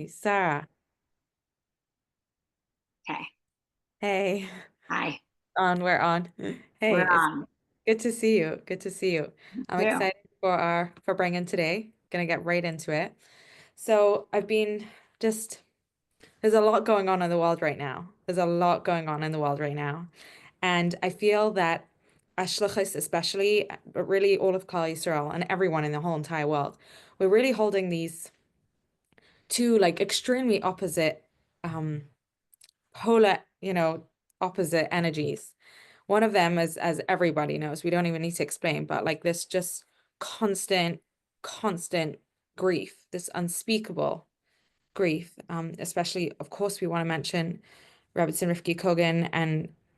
Sarah. Okay. Hey, Hi. we're on. Hey, We're it's on. good to see you. Good to see you. Me I'm too. excited for our for bringing today. Gonna get right into it. So I've been just there's a lot going on in the world right now. There's a lot going on in the world right now. And I feel that Shluchos especially, but really all of Chayei Sara and everyone in the whole entire world, we're really holding these two like extremely opposite polar, opposite energies. One of them is, as everybody knows, we don't even need to explain, but like this just constant, constant grief, this unspeakable grief. Especially, of course, we want to mention Rebbetzin Rifki Kogan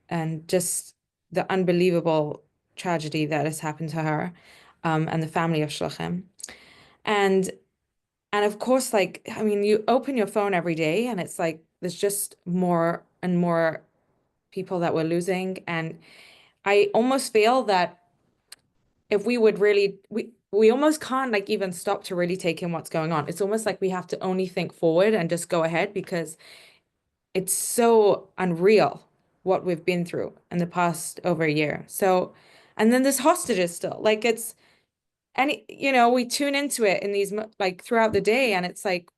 and just the unbelievable tragedy that has happened to her, and the family of Shluchim. And and of course, like, I mean, you open your phone every day and it's like there's just more and more people that we're losing. And I almost feel that if we would really, we almost can't like even stop to really take in what's going on. It's almost like we have to only think forward and just go ahead because it's so unreal what we've been through in the past over a year. So, and then there's hostages still. Like we tune into it in these like throughout the day and it's like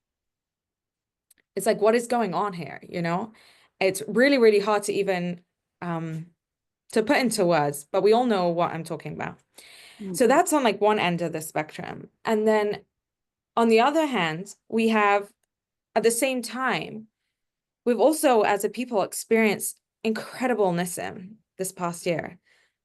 what is going on here, you know? It's really, really hard to even um to put into words, but we all know what I'm talking about. So Mhm. that's on like one end of the spectrum. And then on the other hand, we have at the same time, we've also as a people experienced incredible nisim this past year.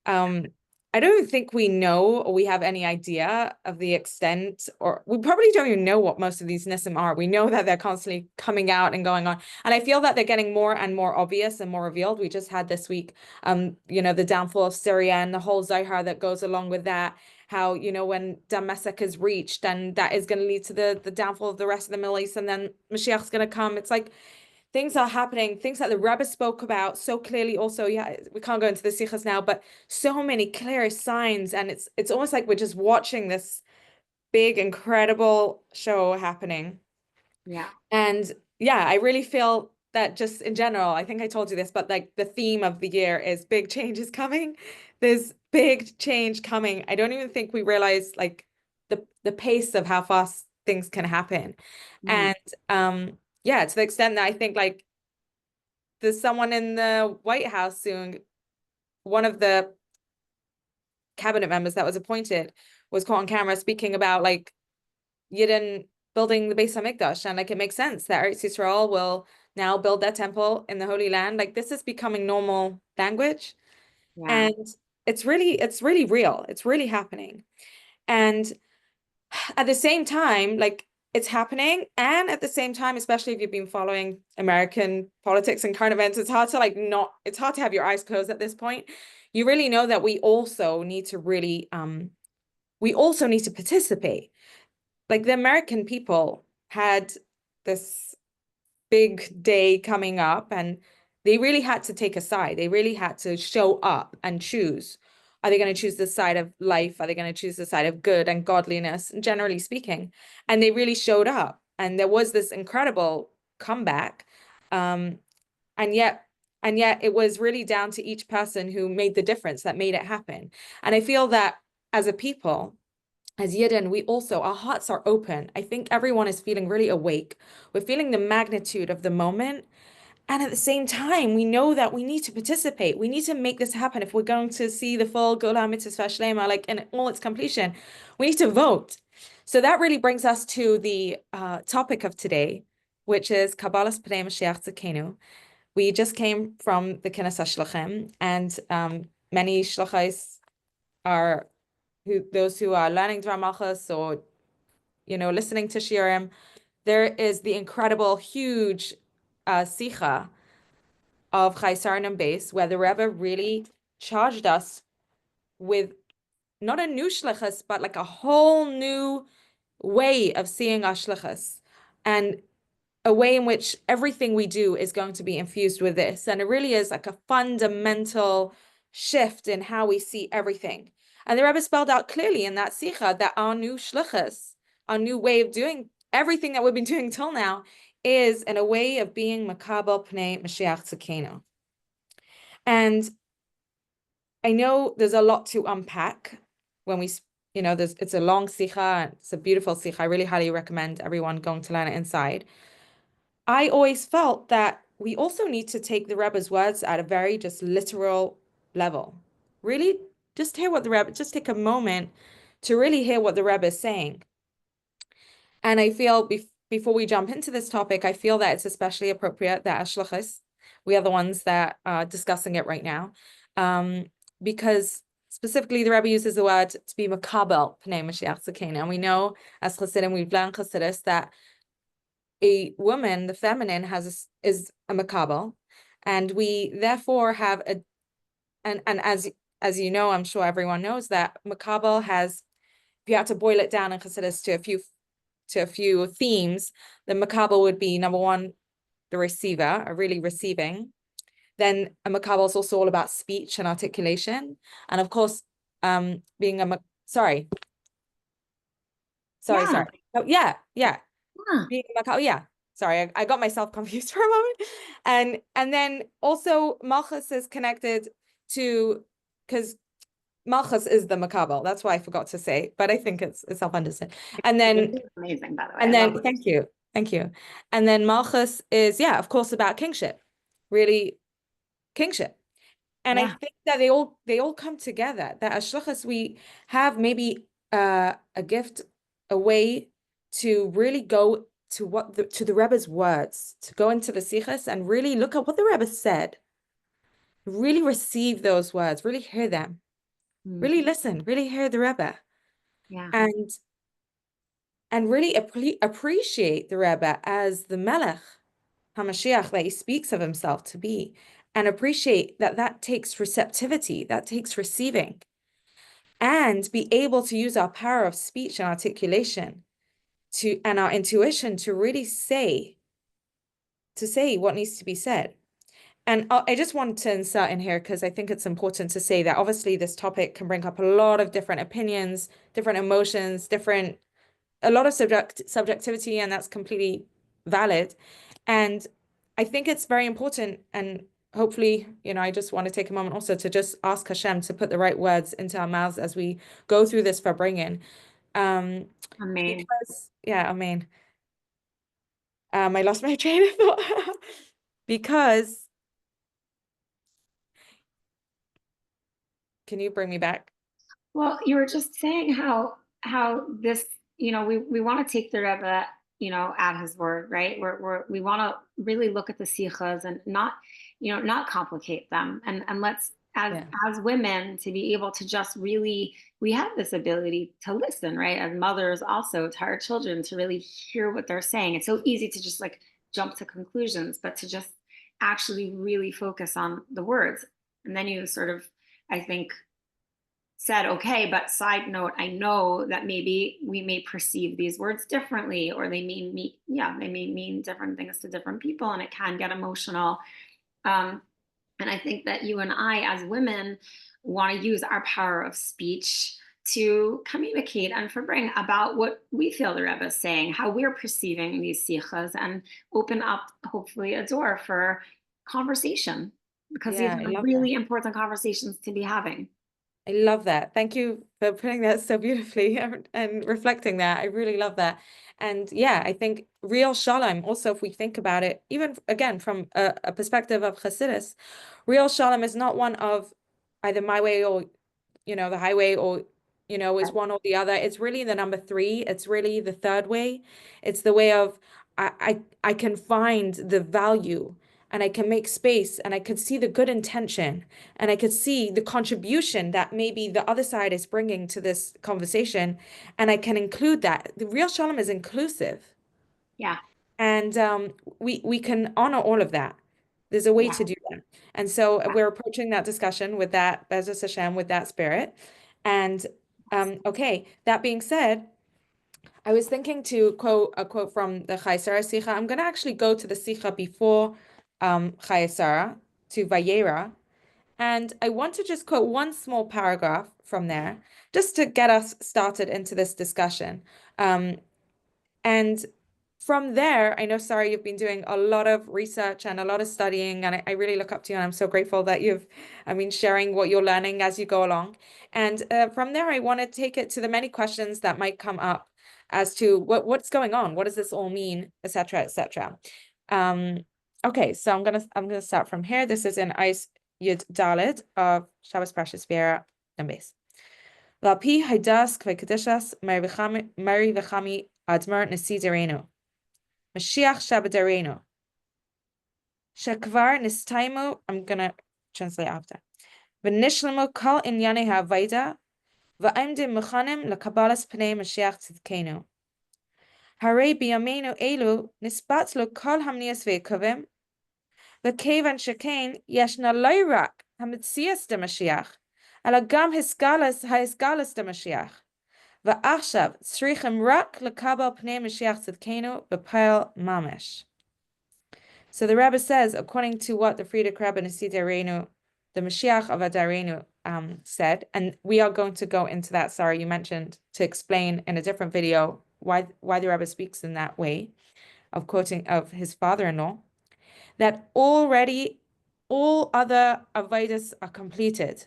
Um, I don't think we know or we have any idea of the extent, or we probably don't even know what most of these nisim are. We know that they're constantly coming out and going on. And I feel that they're getting more and more obvious and more revealed. We just had this week, the downfall of Syria and the whole Zohar that goes along with that. How, when Damascus is reached, and that is going to lead to the downfall of the rest of the Middle East, and then Mashiach's going to come. It's like things are happening, things that the Rebbe spoke about so clearly also. Yeah, we can't go into the sichas now, but so many clear signs. And it's almost like we're just watching this big, incredible show happening. Yeah. And yeah, I really feel that just in general, I think I told you this, but like the theme of the year is big change is coming. There's big change coming. I don't even think we realize like the pace of how fast things can happen. Mhm. And yeah, to the extent that I think like there's someone in the White House soon. One of the cabinet members that was appointed was caught on camera speaking about like Yidden building the Beis Hamikdash, and like it makes sense that Eretz Yisrael will now build their temple in the Holy Land. Like this is becoming normal language, Yeah. and it's really real. It's really happening, and at the same time, like it's happening, and at the same time, especially if you've been following American politics and current events, it's hard to like not, it's hard to have your eyes closed at this point. You really know that we also need to participate. Like the American people had this big day coming up and they really had to take a side. They really had to show up and choose. Are they going to choose the side of life? Are they going to choose the side of good and godliness, generally speaking? And they really showed up. And there was this incredible comeback. Um, and yet, and yet it was really down to each person who made the difference that made it happen. And I feel that as a people, as Yidden, we also, our hearts are open. I think everyone is feeling really awake. We're feeling the magnitude of the moment. And at the same time, we know that we need to participate. We need to make this happen. If we're going to see the full Gula Mitzvah Shlema, like in all its completion, we need to vote. So that really brings us to the topic of today, which is Kabbalah's Pnei Mashiach Tzidkenu. We just came from the Kinus Hashluchim, and many shluchos are those who are learning Dvar or listening to Shiurim. There is the incredible, huge sicha of Chayei Sara base where the Rebbe really charged us with not a new shlichus, but like a whole new way of seeing our shlichus, and a way in which everything we do is going to be infused with this. And it really is like a fundamental shift in how we see everything. And the Rebbe spelled out clearly in that sicha that our new shlichus, our new way of doing everything that we've been doing till now is in a way of being makabel pnei Mashiach tzidkenu. And I know there's a lot to unpack when we, it's a long sikha, it's a beautiful sikha. I really highly recommend everyone going to learn it inside. I always felt that we also need to take the Rebbe's words at a very just literal level. Really just hear what the Rebbe, just take a moment to really hear what the Rebbe is saying. And I feel before we jump into this topic, I feel that it's especially appropriate that as shluchos, we are the ones that are discussing it right now. Because specifically the Rebbe uses the word to be makabel pnei Mashiach tzidkenu. And we know as Chassidim, we've learned Chassidus that a woman, the feminine, is a makabel, and we therefore have and as you know, I'm sure everyone knows that makabel has, if you had to boil it down in Chassidus to a few themes, the makabel would be number one, the receiver, or really receiving. Then a makabel is also all about speech and articulation, and of course, being a sorry. Oh, yeah. Being a makabel, yeah. Sorry, I got myself confused for a moment. And then also Malchus is connected to, because Malchus is the makabel. That's why I forgot to say, but I think it's self-understood. And then amazing, by the way. And then thank you. And then Malchus is, yeah, of course, about kingship, really kingship. And I think that they all come together. That as shluchos we have maybe a gift, a way to really go to the Rebbe's words, to go into the sichos and really look at what the Rebbe said, really receive those words, really hear them, really listen, really hear the Rebbe, and really appreciate the Rebbe as the Melech HaMashiach that he speaks of himself to be, and appreciate that takes receptivity, that takes receiving, and be able to use our power of speech and articulation and our intuition to really say what needs to be said. And I just want to insert in here, because I think it's important to say that obviously this topic can bring up a lot of different opinions, different emotions, a lot of subjectivity, and that's completely valid. And I think it's very important, and hopefully, I just want to take a moment also to just ask Hashem to put the right words into our mouths as we go through this Farbreng. Amen. Amen. I lost my train of thought because, can you bring me back? Well, you were just saying how this, we want to take the Rebbe, at his word, right? We want to really look at the sichas and not complicate them, and let's as women to be able to just really, we have this ability to listen, right? As mothers also to our children, to really hear what they're saying. It's so easy to just like jump to conclusions, but to just actually really focus on the words. And then you sort of, I think, said, okay, but side note, I know that maybe we may perceive these words differently, or they may mean different things to different people, and it can get emotional. And I think that you and I, as women, want to use our power of speech to communicate and Farbreng about what we feel the Rebbe is saying, how we're perceiving these sichas, and open up, hopefully, a door for conversation, because these are really important conversations to be having. I love that. Thank you for putting that so beautifully and reflecting that. I really love that. And yeah, I think real shalom, also, if we think about it, even again from a perspective of Chassidus, real shalom is not one of either my way or, the highway, or, it's one or the other. It's really the number three. It's really the third way. It's the way of I can find the value, and I can make space, and I could see the good intention, and I could see the contribution that maybe the other side is bringing to this conversation, and I can include that. The real shalom is inclusive. Yeah. And we can honor all of that. There's a way to do that. And so we're approaching that discussion with that, Bezos Hashem, with that spirit. And okay, that being said, I was thinking to quote a quote from the Chayei Sara Sikha. I'm going to actually go to the Sikha before Chayei Sara, to Vayera. And I want to just quote one small paragraph from there, just to get us started into this discussion. And from there, I know, Sarah, you've been doing a lot of research and a lot of studying, and I really look up to you, and I'm so grateful that sharing what you're learning as you go along. And from there, I want to take it to the many questions that might come up as to what's going on, what does this all mean, etc., etc. Okay, so I'm gonna start from here. This is in Eis Yud Dalet of Shabbos Parshas Be'era and Beis. Lapi Haidas Kvekadishas Mary Vechami Admar Nesiderenu. Mashiach Shabadarenu. Shekvar Nistaimu, I'm gonna translate after. V'nishlemu kol inyane ha'avaida, v'aimdim mechanim lekabalas pnei Mashiach tzidkenu. Harei biyamenu elu nisbatlu kol hamnias ve'kovim, v'kevan shekain yeshna loirak hamitzias de Mashiach, ala gam hisgalas de Mashiach. V'achshav tzrichem rak lekabal pnei Mashiach tzidkenu v'payal mamish. So the Rebbe says, according to what the Frierdiker Rebbe Nasi Dareinu, the Mashiach of Adarenu, said, and we are going to go into that, Sarah, you mentioned, to explain in a different video why the Rebbe speaks in that way, of quoting of his father-in-law, that already all other avodas are completed.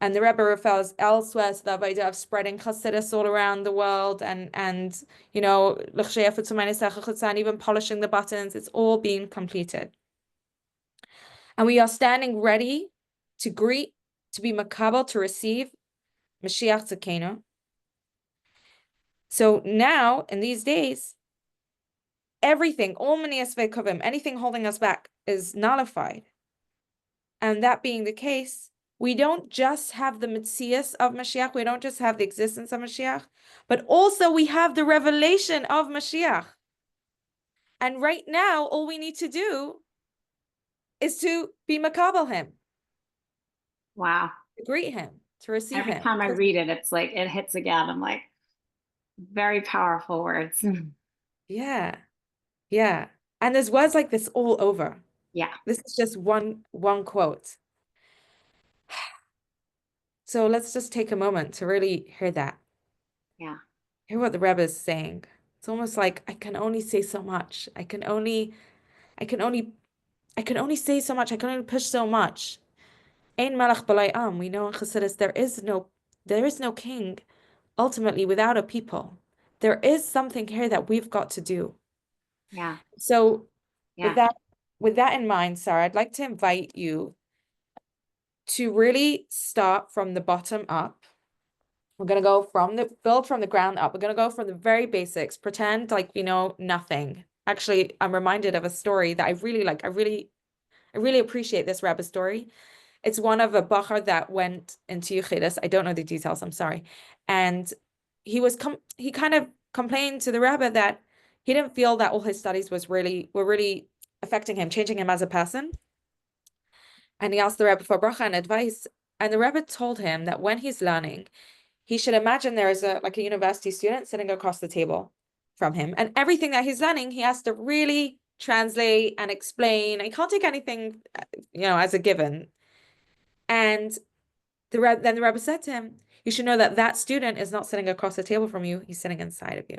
And the Rebbe refers elsewhere to the avodah of spreading chassidus all around the world, and even polishing the buttons. It's all being completed, and we are standing ready to greet, to be makabel, to receive Mashiach Tzidkenu. So now, in these days, everything, all manias ve'kovim, anything holding us back, is nullified. And that being the case, we don't just have the Metzias of Mashiach, we don't just have the existence of Mashiach, but also we have the revelation of Mashiach. And right now, all we need to do is to be makabel him. Wow. To greet him, to receive him. Every time I read it, it's like it hits again. I'm like, very powerful words. Yeah. Yeah. And there's words like this all over. Yeah. This is just one quote. So let's just take a moment to really hear that. Yeah. Hear what the Rebbe is saying. It's almost like I can only say so much. I can only say so much. I can only push so much. Ein malach b'lai am. We know in Chassidus there is no king ultimately without a people. There is something here that we've got to do. Yeah. So Yeah. with that in mind, Sarah, I'd like to invite you to really start from the bottom up. We're going to go build from the ground up. We're going to go from the very basics, pretend like we know nothing. Actually, I'm reminded of a story that I really like. I really appreciate this Rebbe story. It's one of a bacher that went into Yechidus. I don't know the details, I'm sorry. And he kind of complained to the Rebbe that he didn't feel that all his studies were really affecting him, changing him as a person. And he asked the Rebbe for bracha and advice. And the Rebbe told him that when he's learning, he should imagine there is a university student sitting across the table from him. And everything that he's learning, he has to really translate and explain. He can't take anything, as a given. And then the Rebbe said to him, you should know that student is not sitting across the table from you. He's sitting inside of you.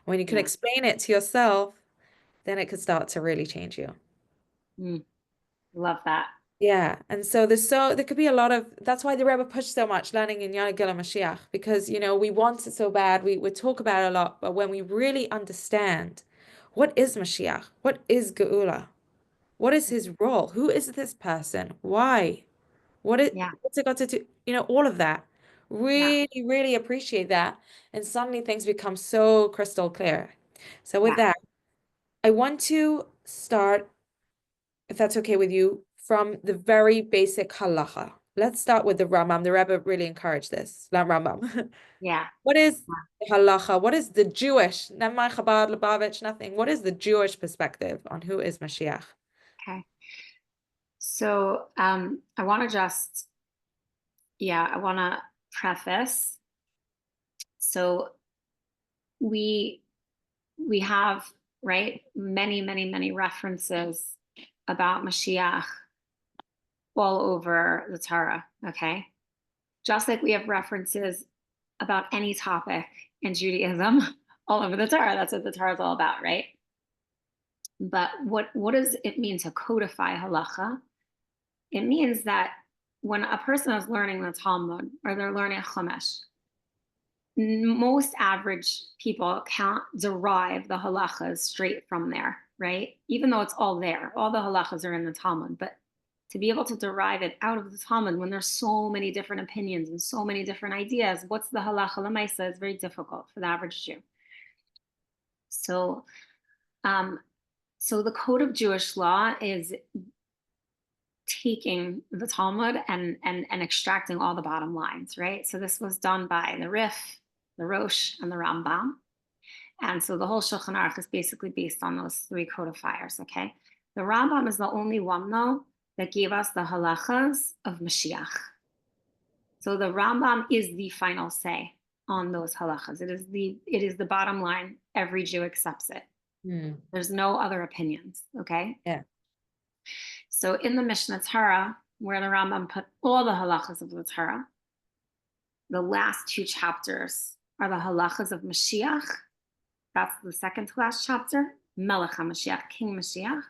When you can explain it to yourself, then it could start to really change you. Love that. Yeah. And so there could be a lot of, that's why the Rebbe pushed so much learning in Yana Gila Mashiach, because, we want it so bad. We talk about it a lot, but when we really understand what is Mashiach, what is Geula, what is his role? Who is this person? Why? What's it got to do? All of that. Really, really appreciate that. And suddenly things become so crystal clear. So with that, I want to start, if that's okay with you, from the very basic halacha. Let's start with the Rambam. The Rebbe really encouraged this. Rambam. Yeah. What is halacha? What is the Jewish, not my Chabad, Lubavitch, nothing. What is the Jewish perspective on who is Mashiach? Okay. So I want to preface. So we have, right, many references about Mashiach all over the Torah, okay? Just like we have references about any topic in Judaism all over the Torah. That's what the Torah is all about, right? But what does it mean to codify halacha? It means that when a person is learning the Talmud or they're learning Chumash, most average people can't derive the halachas straight from there, right? Even though it's all there, all the halachas are in the Talmud, but to be able to derive it out of the Talmud when there's so many different opinions and so many different ideas, what's the halacha l'maisa is very difficult for the average Jew. So, so the code of Jewish law is taking the Talmud and extracting all the bottom lines, right? So this was done by the Rif, the Rosh, and the Rambam. And so the whole Shulchan Aruch is basically based on those three codifiers, okay? The Rambam is the only one, though, that gave us the halachas of Mashiach. So the Rambam is the final say on those halachas. It is the bottom line. Every Jew accepts it. There's no other opinions, okay? Yeah. So in the Mishnah Torah, where the Rambam put all the halachas of the Torah, the last two chapters are the halachas of Mashiach. That's the second to last chapter, Melech HaMashiach, King Mashiach.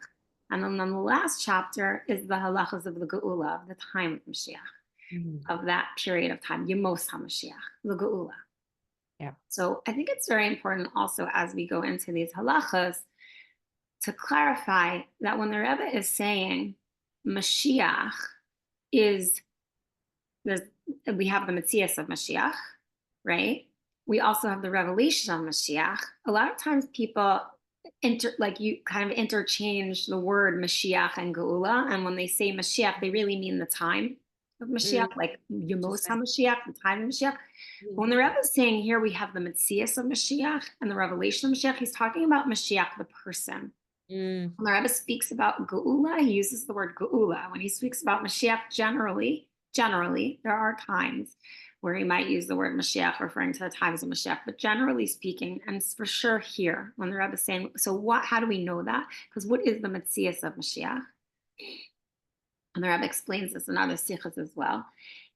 And then the last chapter is the halachas of the Geula, of the time of Mashiach, of that period of time, Yemos HaMashiach, the Geula. Yeah. So I think it's very important also as we go into these halachas to clarify that when the Rebbe is saying Mashiach is, we have the Metzias of Mashiach, right? We also have the revelation of Mashiach. A lot of times people you kind of interchange the word Mashiach and Geula, and when they say Mashiach, they really mean the time of Mashiach, like Yemos HaMashiach, the time of Mashiach. When the Rebbe is saying here we have the Metzias of Mashiach and the revelation of Mashiach, he's talking about Mashiach, the person. When the Rebbe speaks about Geula, he uses the word Geula. When he speaks about Mashiach generally, there are times where he might use the word Mashiach referring to the times of Mashiach, but generally speaking, and it's for sure here, when the Rebbe is saying, so how do we know that? Because what is the Metzias of Mashiach? And the Rebbe explains this in other sichos as well,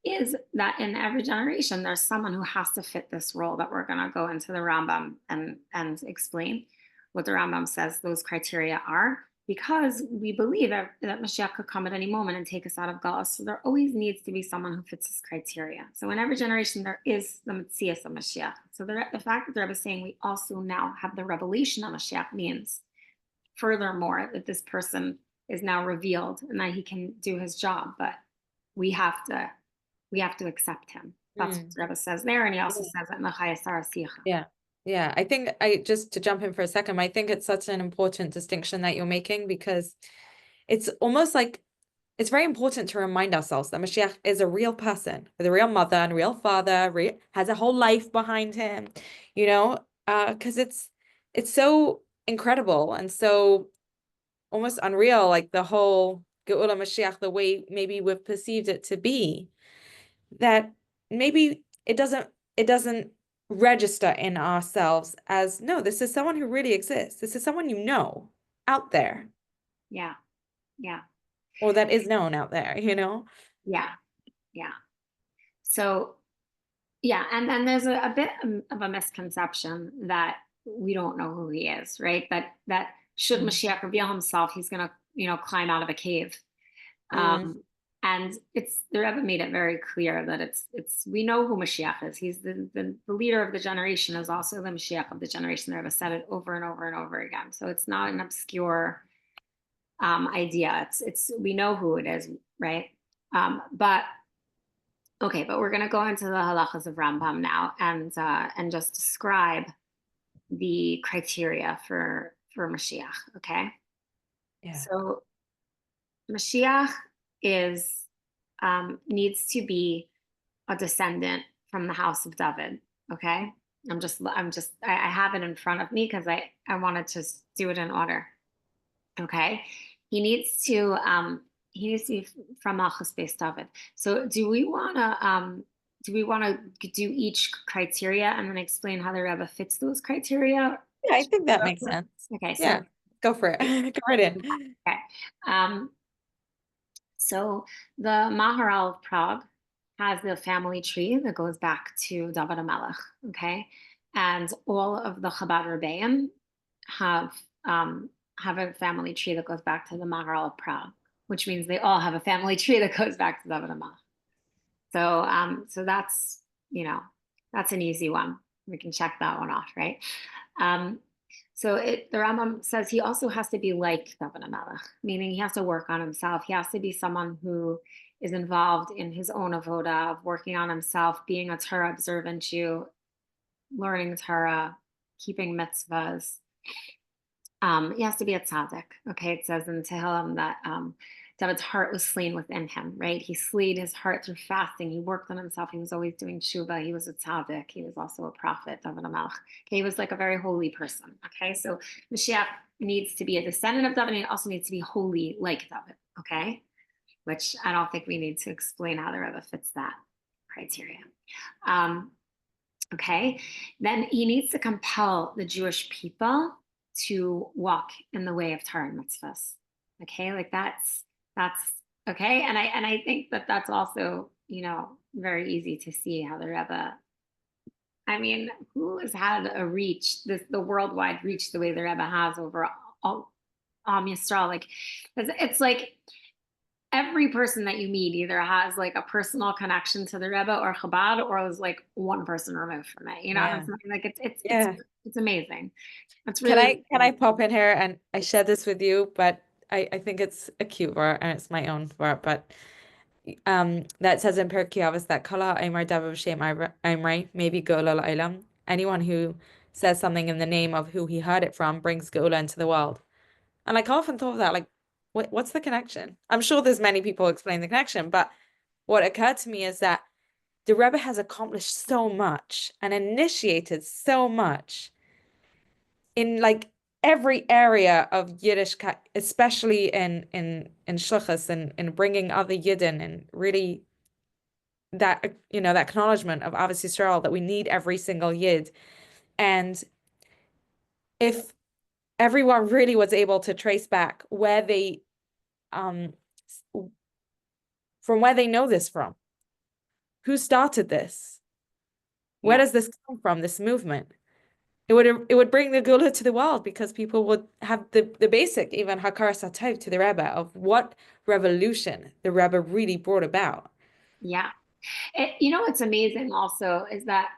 is that in every generation, there's someone who has to fit this role that we're gonna go into the Rambam and explain what the Rambam says those criteria are, because we believe that Mashiach could come at any moment and take us out of Galus. So there always needs to be someone who fits this criteria. So in every generation, there is the Metzias of Mashiach. So the fact that the Rebbe is saying we also now have the revelation of Mashiach means, furthermore, that this person is now revealed and that he can do his job, but we have to accept him. That's what the Rebbe says there, and he also says it in the Chayei Sara. Yeah, I think just to jump in for a second, I think it's such an important distinction that you're making, because it's almost like it's very important to remind ourselves that Mashiach is a real person with a real mother and a real father, has a whole life behind him, because it's so incredible and so almost unreal, like the whole Geula Mashiach, the way maybe we've perceived it to be, that maybe it doesn't register in ourselves as, no, this is someone who really exists. This is someone out there. Yeah. Or that is known out there, Yeah. So, yeah, and then there's a bit of a misconception that we don't know who he is, right? That should Mashiach reveal himself, he's gonna, climb out of a cave. And the Rebbe made it very clear that we know who Mashiach is. He's the leader of the generation, is also the Mashiach of the generation. The Rebbe said it over and over and over again. So it's not an obscure idea. We know who it is, right? But we're going to go into the halachas of Rambam now and just describe the criteria for Mashiach. Okay. Yeah. So Mashiach needs to be a descendant from the house of David. Okay. I have it in front of me because I wanted to do it in order. Okay. He needs to be from Malchus Beis David. So do we want to do each criteria and then explain how the Rebbe fits those criteria? Yeah, I think that makes sense. Okay. So yeah, go for it. Go right in. Okay. So the Maharal of Prague has the family tree that goes back to David HaMelech, okay? and all of the Chabad Rebbeim have have a family tree that goes back to the Maharal of Prague, which means they all have a family tree that goes back to David HaMelech. So that's, that's an easy one. We can check that one off, right? The Rambam says he also has to be like David HaMelech, meaning he has to work on himself. He has to be someone who is involved in his own avoda, of working on himself, being a Torah observant Jew, learning Torah, keeping mitzvahs. He has to be a tzaddik. Okay, it says in Tehillim that David's heart was slain within him, right? He slayed his heart through fasting. He worked on himself. He was always doing tshuva. He was a tzaddik. He was also a prophet, David HaMelech. Okay, he was like a very holy person. Okay, so Mashiach needs to be a descendant of David, and he also needs to be holy like David. Okay, which I don't think we need to explain how the Rebbe fits that criteria. Okay, then he needs to compel the Jewish people to walk in the way of Torah and mitzvahs. Okay, like that's okay, and I think that that's also very easy to see how the Rebbe. I mean, who has had a reach, the worldwide reach, the way the Rebbe has over all Yisrael? Like, it's like every person that you meet either has like a personal connection to the Rebbe or Chabad, or is like one person removed from it. You know what I'm saying? Like it's amazing. It's really. Can I pop in here, and I shared this with you, but I think it's a cute word and it's my own word, but that says in Pirkei Avos that Kala Aimar Davar B'Shem Aimrei maybe Geula L'Olam. Anyone who says something in the name of who he heard it from brings Geula into the world. And like I often thought of that, like, what's the connection? I'm sure there's many people explain the connection, but what occurred to me is that the Rebbe has accomplished so much and initiated so much in like every area of Yiddishkeit, especially in Shluchos and in bringing other Yidden, and really that that acknowledgement of Avos Yisrael, that we need every single Yid. And if everyone really was able to trace back where they from where they know this from, who started this, where does this come from, this movement? It would bring the Gula to the world, because people would have the basic even Hakaras HaTov to the Rebbe of what revolution the Rebbe really brought about. Yeah. What's amazing also is that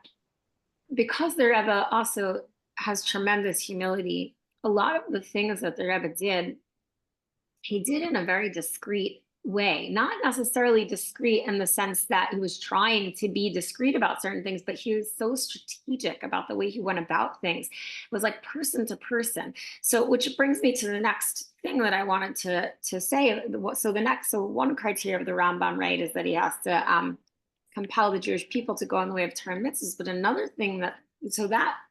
because the Rebbe also has tremendous humility, a lot of the things that the Rebbe did, he did in a very discreet way, not necessarily discreet in the sense that he was trying to be discreet about certain things, but he was so strategic about the way he went about things. It was like person to person. So, which brings me to the next thing that I wanted to say. So one criteria of the Rambam, right, is that he has to compel the Jewish people to go in the way of Torah and mitzvahs. But another thing that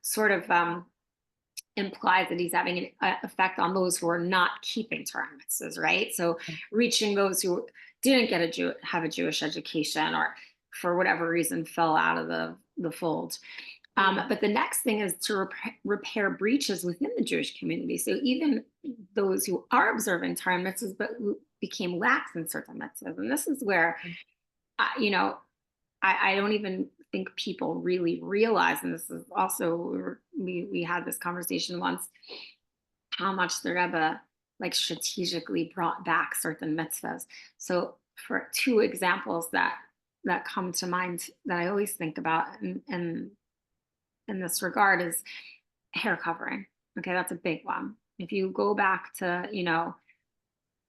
sort of implies that he's having an effect on those who are not keeping Torah and mitzvahs, right? So reaching those who didn't have a Jewish education, or for whatever reason fell out of the fold. But the next thing is to repair breaches within the Jewish community. So even those who are observing Torah and mitzvahs, but who became lax in certain mitzvahs. And this is where, I don't even think people really realize, and this is also, we had this conversation once, how much the Rebbe like strategically brought back certain mitzvahs. So for two examples that come to mind that I always think about in this regard is hair covering. Okay, that's a big one. If you go back to,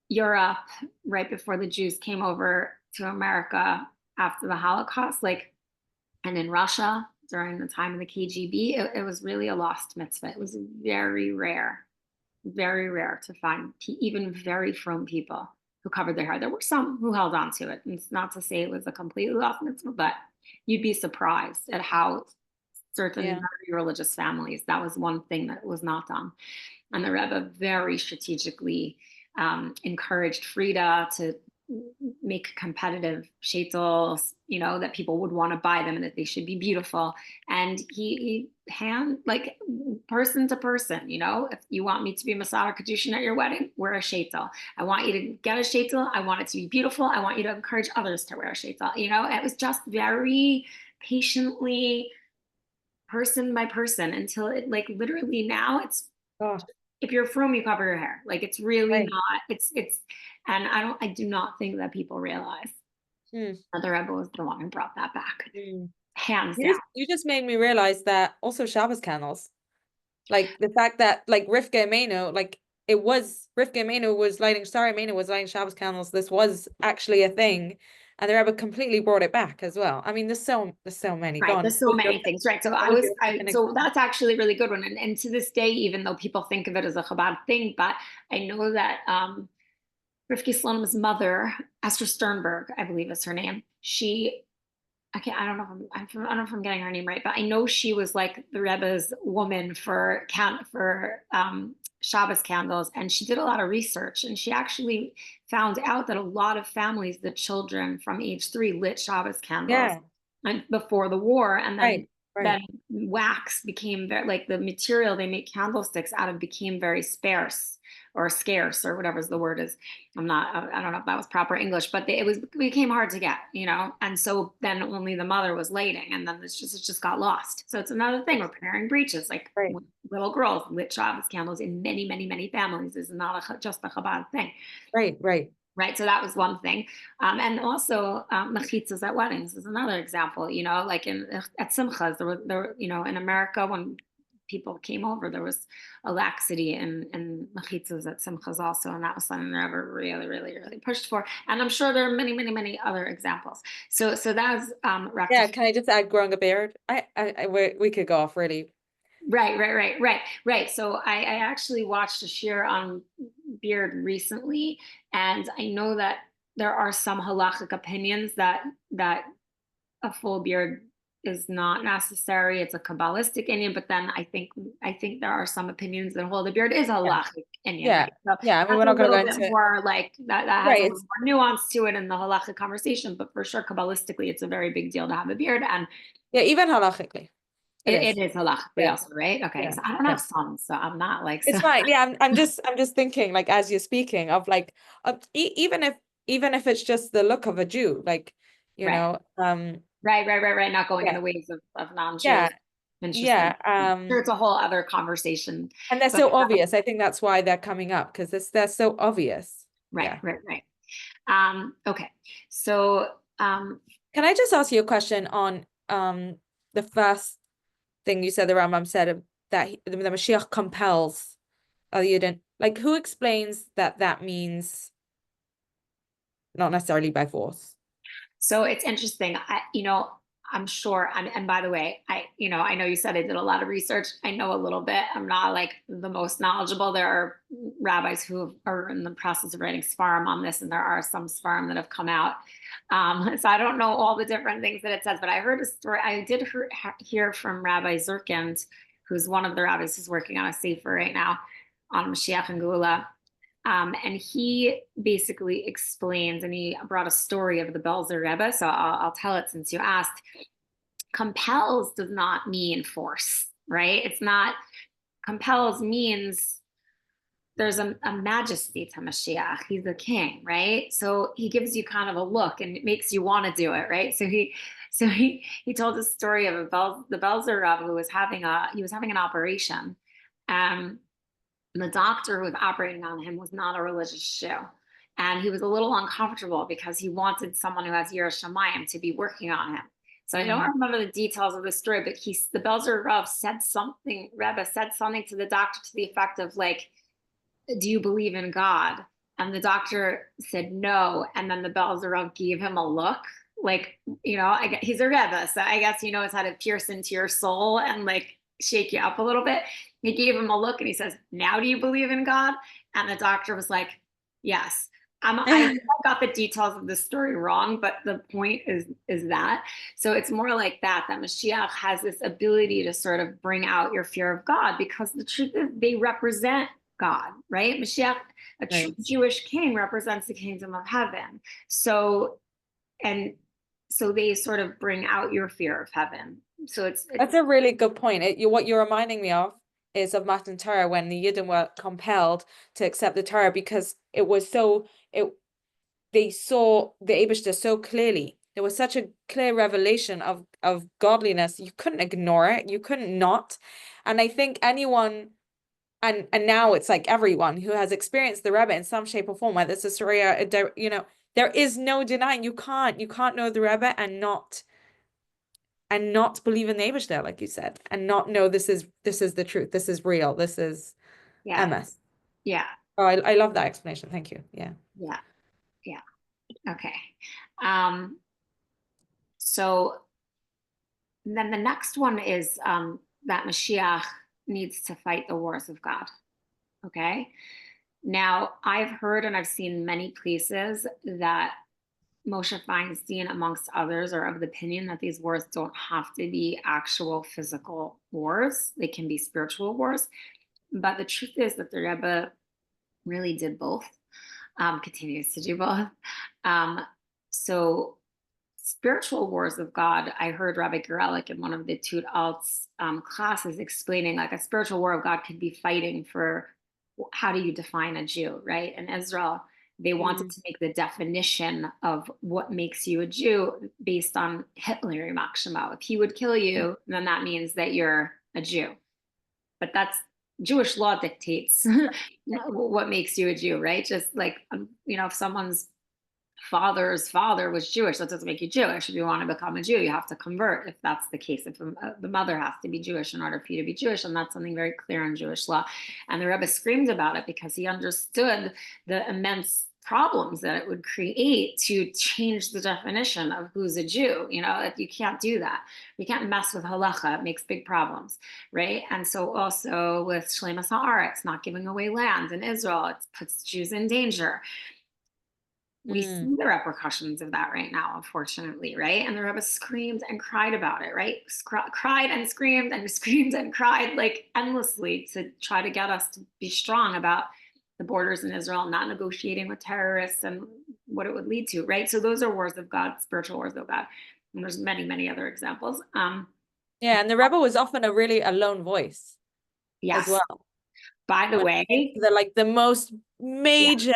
Europe right before the Jews came over to America after the Holocaust, and in Russia during the time of the KGB, it was really a lost mitzvah. It was very rare to find even very fromm people who covered their hair. There were some who held on to it. And it's not to say it was a completely lost mitzvah, but you'd be surprised at how certain very religious families, that was one thing that was not done. And the Rebbe very strategically encouraged Frida to make competitive shaitels, that people would want to buy them and that they should be beautiful. And he person to person, if you want me to be Masada Kedushin at your wedding, wear a shaitel. I want you to get a shaitel. I want it to be beautiful. I want you to encourage others to wear a shaitel. It was just very patiently person by person until it, like, literally now it's, Gosh, if you're from, you cover your hair. Like, it's really right. not, and I do not think that people realize Hmm. that the Rebbe was the one who brought that back, Hmm. hands You down. just made me realize that also Shabbos candles. Like the fact that like Rivka Ameno, like it was Rivka Ameno was lighting Sarah Ameno was lighting Shabbos candles. This was actually a thing. And the Rebbe completely brought it back as well. I mean, there's so many. Go Right. on. There's so many things. Right. So What was your I, second so example? that's actually a really good one. And to this day, even though people think of it as a Chabad thing, but I know that, Rivki Sloan's mother, Esther Sternberg, I believe is her name. I don't know if I don't know if I'm getting her name right, but I know she was like the Rebbe's woman for Shabbos candles, and she did a lot of research, and she actually found out that a lot of families, the children from age 3, lit Shabbos candles Yeah, and before the war, and right, right, then wax became very, like, the material they make candlesticks out of became very scarce or whatever the word is. I don't know if that was proper English, but it became hard to get, and so then only the mother was lighting, and then it just got lost. So it's another thing, repairing breaches, like right, little girls lit Shabbos candles in many, many, many families is not just a Chabad thing. right, right. Right. So that was one thing. And also, mechitzas at weddings is another example, like at simchas, in America, when people came over, there was a laxity in mechitzas at simchas also. And that was something that ever really, really, really pushed for. And I'm sure there are many, many, many other examples. So that's Yeah, rectified. can I just add growing a beard? We could go off really. Right. So I actually watched a shir on beard recently, and I know that there are some halachic opinions that a full beard is not necessary. It's a Kabbalistic Indian, but then I think there are some opinions that hold the beard is a Yeah, halachic Indian, yeah, right? So yeah. I mean, that's we're a not gonna go little bit into more like that has a right. little It's more nuance to it in the halachic conversation, but for sure, Kabbalistically, it's a very big deal to have a beard, and yeah, even halachically, it it is. is halachically Yeah, also, right? Okay, yeah, so I don't yeah. have sons, so I'm not like so. It's fine. Yeah, I'm just thinking like as you're speaking of like even if it's just the look of a Jew, like you Right. know, Right. Not going in yeah, the ways of non-Jews. yeah, Interesting. yeah, Sure, it's a whole other conversation. and they're But so obvious. I think that's why they're coming up because they're so obvious. Yeah. right. Okay. So Can I just ask you a question on the first thing you said the Rambam said that the Mashiach compels the Yidden? Like who explains that that means not necessarily by force? So it's interesting. I'm sure. And by the way, I know you said I did a lot of research. I know a little bit. I'm not like the most knowledgeable. There are rabbis who are in the process of writing Sfarim on this, and there are some Sfarim that have come out. So I don't know all the different things that it says, but I heard a story. I did hear from Rabbi Zurkind, who's one of the rabbis who's working on a sefer right now on Mashiach and Gula. And he basically explains, and he brought a story of the Belzer Rebbe. So I'll tell it since you asked. Compels does not mean force, right? It's not, compels means there's a majesty to Mashiach. He's a king, right? So he gives you kind of a look and it makes you want to do it, right? So he told a story of the Belzer Rebbe who was having an operation. And the doctor who was operating on him was not a religious Jew. And he was a little uncomfortable because he wanted someone who has Yiras Shamayim to be working on him. So I don't remember the details of the story, but the Belzer Rebbe said something to the doctor to the effect of like, do you believe in God? And the doctor said no. And then the Belzer Rebbe gave him a look like, he's a Rebbe, so I guess he knows how to pierce into your soul and like shake you up a little bit. He gave him a look and he says, now do you believe in God? And the doctor was like, yes. I got the details of the story wrong, but the point is that. So it's more like that Mashiach has this ability to sort of bring out your fear of God, because the truth is they represent God, right? Mashiach, a true Right. Jewish king, represents the kingdom of heaven. So they sort of bring out your fear of heaven. So it's That's a really good point. What you're reminding me of is of Matan Torah when the Yidden were compelled to accept the Torah because they saw the Eibishter so clearly There was such a clear revelation of godliness. You couldn't ignore it. You couldn't not. And I think anyone, and now it's like everyone who has experienced the Rebbe in some shape or form, whether it's a Surya, there is no denying. You can't know the Rebbe and not believe in the Eibishter, like you said, and not know this is the truth. This is real. This is Yeah. MS. Yeah. Oh, I love that explanation. Thank you. Yeah. Yeah. Yeah. Okay. So then the next one is that Mashiach needs to fight the wars of God. Okay. Now, I've heard and I've seen many places that Moshe Feinstein, amongst others, are of the opinion that these wars don't have to be actual physical wars. They can be spiritual wars. But the truth is that the Rebbe really did both, continues to do both. So spiritual wars of God, I heard Rabbi Gerelek in one of the Tud Alt's classes explaining like a spiritual war of God could be fighting for how do you define a Jew, right? In Israel, they wanted to make the definition of what makes you a Jew based on Hitler, If he would kill you, then that means that you're a Jew. But that's Jewish law dictates what makes you a Jew, right? Just like, if someone's father's father was Jewish, that doesn't make you Jewish. If you want to become a Jew, you have to convert. If that's the case, if the mother has to be Jewish in order for you to be Jewish, and that's something very clear in Jewish law. And the Rebbe screamed about it because he understood the immense problems that it would create to change the definition of who's a Jew. You can't do that. You can't mess with halacha. It makes big problems, right? And so also with Shlemas Haaretz, not giving away land in Israel, it puts Jews in danger. We see the repercussions of that right now, unfortunately, right? And the Rebbe screamed and cried about it, right? Cried and screamed and cried like endlessly to try to get us to be strong about the borders in Israel, not negotiating with terrorists and what it would lead to, right? So those are wars of God, spiritual wars of God. And there's many, many other examples. Yeah, and the Rebbe was often a lone voice Yes. as well. By the way, the most major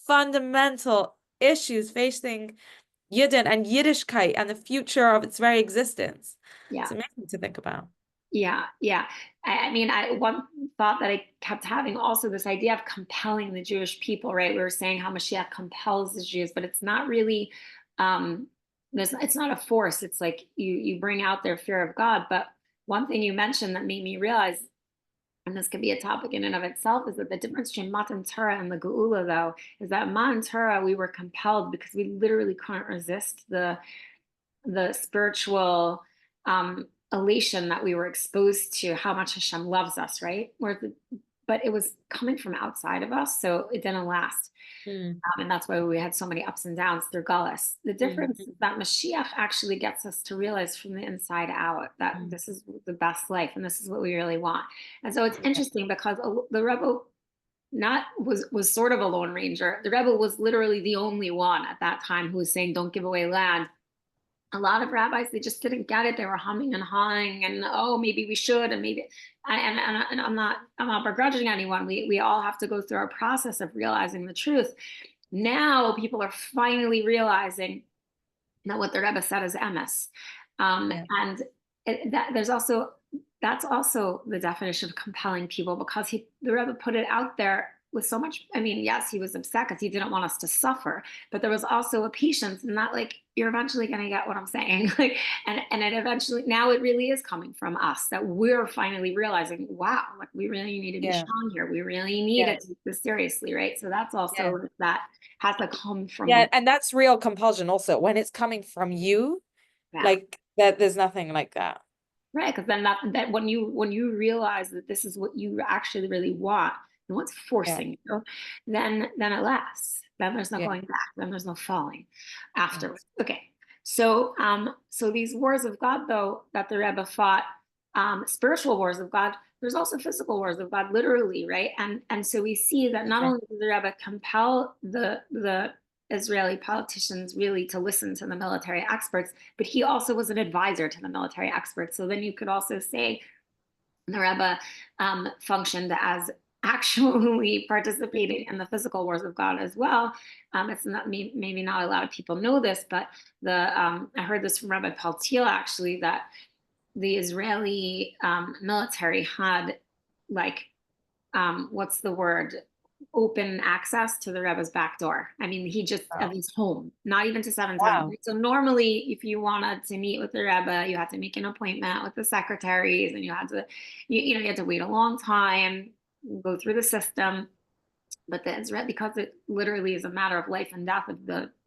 fundamental issues facing Yidden and Yiddishkeit and the future of its very existence. Yeah. It's amazing to think about. Yeah. One thought that I kept having also this idea of compelling the Jewish people, right? We were saying how Mashiach compels the Jews, but it's not really, it's not a force. It's like you bring out their fear of God. But one thing you mentioned that made me realize, and this could be a topic in and of itself, is that the difference between Matan Torah and the Geula, though, is that Matan Torah, we were compelled because we literally couldn't resist the spiritual elation that we were exposed to, how much Hashem loves us, right? But it was coming from outside of us, so it didn't last. And that's why we had so many ups and downs through Gullus. The difference is that Mashiach actually gets us to realize from the inside out that this is the best life and this is what we really want. And so it's interesting because the Rebbe was sort of a lone ranger. The Rebbe was literally the only one at that time who was saying, don't give away land. A lot of rabbis, they just didn't get it. They were humming and hawing and, oh, maybe we should. And maybe, and I'm not begrudging anyone. We all have to go through our process of realizing the truth. Now people are finally realizing that what the Rebbe said is emes. And that's also the definition of compelling people, because the Rebbe put it out there with so much. Yes, he was upset because he didn't want us to suffer, but there was also a patience and that, like, you're eventually going to get what I'm saying. And it eventually, now it really is coming from us, that we're finally realizing, wow, like we really need to be strong here. We really need to take this seriously, right? So that's also that has to come from. And that's real compulsion also, when it's coming from you, like that, there's nothing like that. Right, because then that when you realize that this is what you actually really want, and what's forcing you, then it lasts. Then there's no going back. Then there's no falling afterwards. Okay, so these wars of God, though, that the Rebbe fought, spiritual wars of God, there's also physical wars of God, literally, right? And so we see that not only did the Rebbe compel the Israeli politicians really to listen to the military experts, but he also was an advisor to the military experts. So then you could also say the Rebbe functioned as actually participating in the physical wars of God as well. It's not maybe not a lot of people know this, but I heard this from Rabbi Paltiel actually, that the Israeli military had, like, what's the word? Open access to the Rebbe's back door. I mean, he just Wow. of his home, not even to 710. Wow. So normally, if you wanted to meet with the Rebbe, you had to make an appointment with the secretaries, and you had to, you had to wait a long time, go through the system. But the Israel, because it literally is a matter of life and death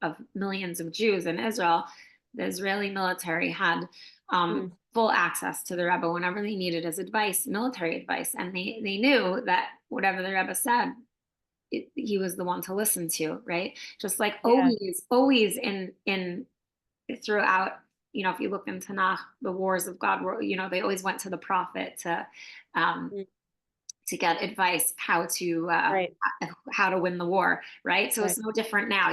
of millions of Jews in Israel, the Israeli military had Mm. full access to the Rebbe whenever they needed his advice, military advice, and they knew that whatever the Rebbe said, he was the one to listen to, right? Just like Yeah. always in throughout, if you look in Tanakh, the wars of God, they always went to the prophet um, Mm. to get advice Right. how to win the war, right? So Right. it's no different now.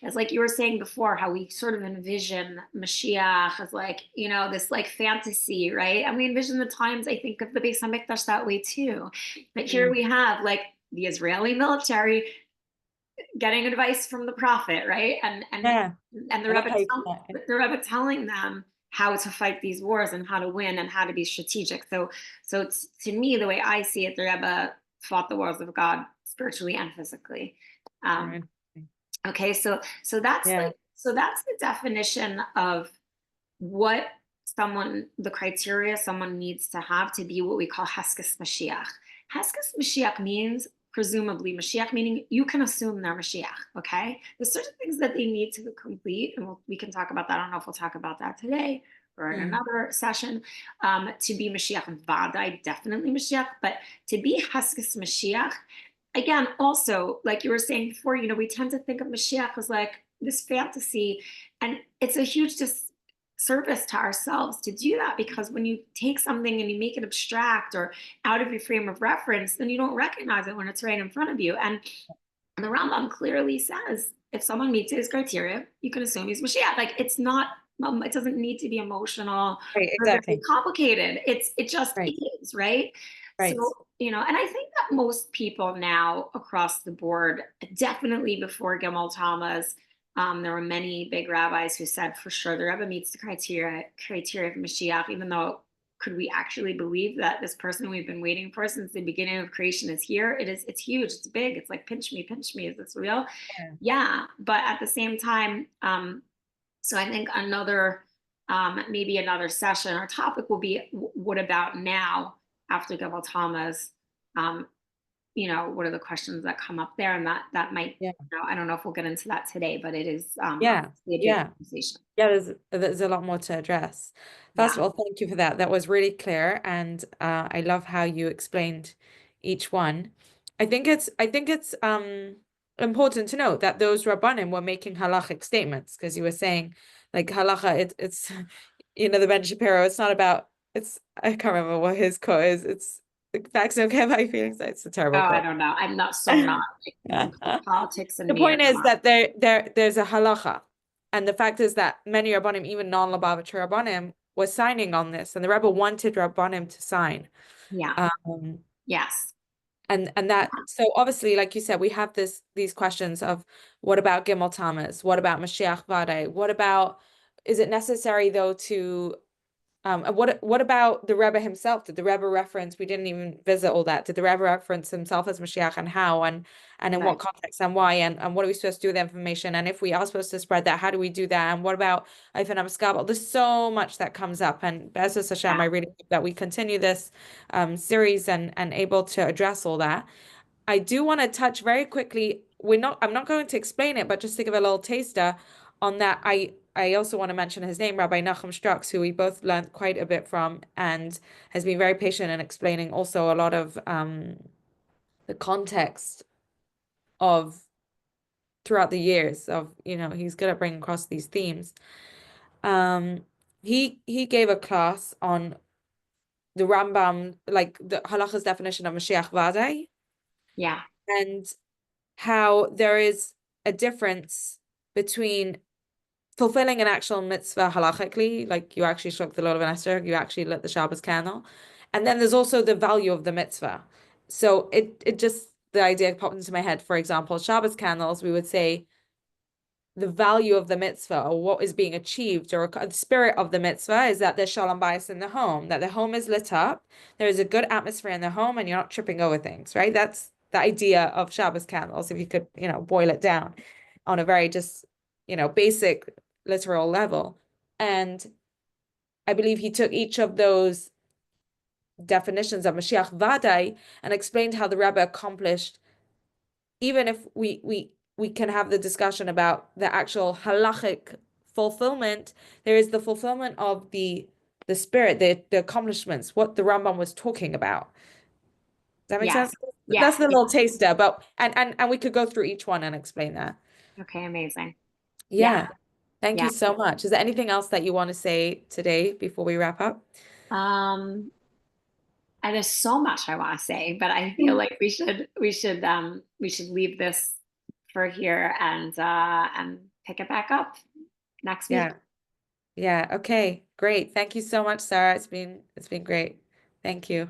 It's like you were saying before, how we sort of envision Mashiach as, like, this like fantasy, right? And we envision the times, I think, of the Beis Hamikdash that way too. But here Mm. we have, like, the Israeli military getting advice from the prophet, right? Yeah. And the I love Rebbe, how you put that. the Rebbe telling them how to fight these wars and how to win and how to be strategic. So it's, to me, the way I see it, the Rebbe fought the wars of God spiritually and physically. Very Um, interesting. okay, so that's Yeah. that's the definition of what the criteria someone needs to have to be what we call Heskes Mashiach. Heskes Mashiach means presumably Mashiach, meaning you can assume they're Mashiach, okay? There's certain things that they need to complete, and we can talk about that. I don't know if we'll talk about that today or in Mm. another session. To be Mashiach, Vadai, definitely Mashiach, but to be Heskes Mashiach, again, also, like you were saying before, we tend to think of Mashiach as like this fantasy, and it's a huge service to ourselves to do that, because when you take something and you make it abstract or out of your frame of reference, then you don't recognize it when it's right in front of you. And the Rambam clearly says if someone meets his criteria, you can assume he's Mashiach. Like, it's not, it doesn't need to be emotional Right. or very Exactly. complicated. It just Right. is, right? So, Right. and I think that most people now across the board, definitely before Gimel Tammuz, there were many big rabbis who said for sure the Rebbe meets the criteria of Mashiach, even though, could we actually believe that this person we've been waiting for since the beginning of creation is here? It's huge, it's big, it's like pinch me, is this real? Yeah. Yeah, but at the same time, so I think maybe another session or topic will be, what about now after Gabal Tamas? Um, what are the questions that come up there? And that might, Yeah. I don't know if we'll get into that today, but it is Yeah. obviously a big Yeah. conversation. Yeah, there's a lot more to address. First Yeah. of all, thank you for that. That was really clear, and I love how you explained each one. I think it's important to note that those Rabbanim were making halachic statements, because you were saying, like, halacha, it's the Ben Shapiro. It's not about, it's, I can't remember what his quote is. It's, like, facts don't care about your feelings. It's a Oh, terrible I quote. don't know. I'm not so not like, politics and The me are point is not. that there's a halacha, and the fact is that many Rabbanim, even non-Lubavitcher Rabbanim, were signing on this, and the Rebbe wanted Rabbanim to sign. Yeah. Um, Yes. and that, so obviously, like you said, we have these questions of, what about Gimel Tammuz? What about Mashiach Vadai? What about, is it necessary though to what about the Rebbe himself? Did the Rebbe reference? We didn't even visit all that. Did the Rebbe reference himself as Mashiach, and how, and in Right. what context, and why, and what are we supposed to do with the information? And if we are supposed to spread that, how do we do that? And what about Ifan Amaskabel? There's so much that comes up, and Be'ezus Hashem, Yeah. I really hope that we continue this series and able to address all that. I do want to touch very quickly. I'm not going to explain it, but just to give a little taster on that, I also want to mention his name, Rabbi Nachum Strux, who we both learned quite a bit from, and has been very patient in explaining also a lot of the context of throughout the years of, he's good at bringing across these themes. Um, he gave a class on the Rambam, like the halacha's definition of Mashiach Vadai, Yeah. and how there is a difference between fulfilling an actual mitzvah halachically, like you actually struck the Lulav and Esther, you actually lit the Shabbos candle, and then there's also the value of the mitzvah. So it just, the idea popped into my head. For example, Shabbos candles, we would say the value of the mitzvah, or what is being achieved, or the spirit of the mitzvah, is that there's shalom bayis in the home, that the home is lit up, there is a good atmosphere in the home, and you're not tripping over things, right? That's the idea of Shabbos candles, if you could, boil it down on a very just, basic literal level. And I believe he took each of those definitions of Mashiach Vadai and explained how the Rebbe accomplished, even if we can have the discussion about the actual halachic fulfillment, there is the fulfillment of the spirit, the accomplishments, what the Rambam was talking about. Does that make Yes. sense? Yeah. That's the little taster, but and we could go through each one and explain that. Okay, amazing. Yeah. Yeah. Thank Yeah. you so much. Is there anything else that you want to say today before we wrap up? Um, and there's so much I want to say, but I feel like we should leave this for here and pick it back up next week. Yeah. Yeah. Okay. Great. Thank you so much, Sarah. It's been great. Thank you.